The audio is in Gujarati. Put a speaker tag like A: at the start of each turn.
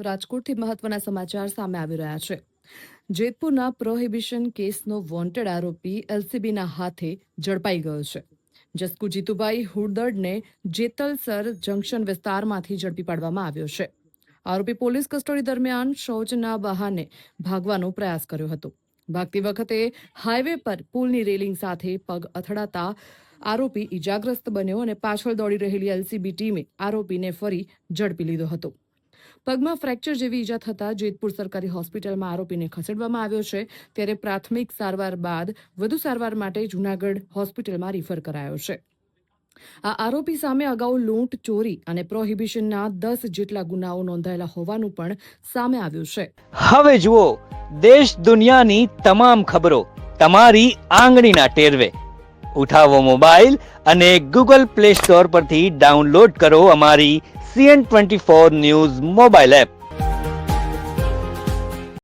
A: રાજકોટથી મહત્વના સમાચાર સામે આવી રહ્યા છે. જેતપુરના પ્રોહિબિશન કેસનો વોન્ટેડ આરોપી એલસીબીના હાથે ઝડપાઈ ગયો છે. જસ્કુ જીતુભાઈ હુડદડને જેતલસર જંકશન વિસ્તારમાંથી ઝડપી પાડવામાં આવ્યો છે. આરોપી પોલીસ કસ્ટડી દરમિયાન શૌચના બહાને ભાગવાનો પ્રયાસ કર્યો હતો. ભાગતી વખતે હાઈવે પર પુલની રેલિંગ સાથે પગ અથડાતા આરોપી ઈજાગ્રસ્ત બન્યો અને પાછળ દોડી રહેલી એલસીબી ટીમે આરોપીને ફરી ઝડપી લીધો હતો. પગમાં ફ્રેક્ચર જેવી ઈજા થતાં જેતપુર સરકારી હોસ્પિટલમાં આરોપીને ખસેડવામાં આવ્યો છે. ત્યારે પ્રાથમિક સારવાર બાદ વધુ સારવાર માટે જૂનાગઢ હોસ્પિટલમાં રિફર કરાયો છે. આ આરોપી સામે અગાઉ લૂંટ, ચોરી અને પ્રોહિબિશનના 10 જેટલા ગુનાઓ નોંધાયેલા હોવાનું પણ સામે આવ્યું છે.
B: હવે જુઓ દેશ દુનિયાની તમામ ખબરો તમારી આંગળીના ટેરવે. ઉઠાવો મોબાઈલ અને ગૂગલ પ્લે સ્ટોર પરથી ડાઉનલોડ કરો અમારી CN24 ન્યૂઝ મોબાઈલ એપ.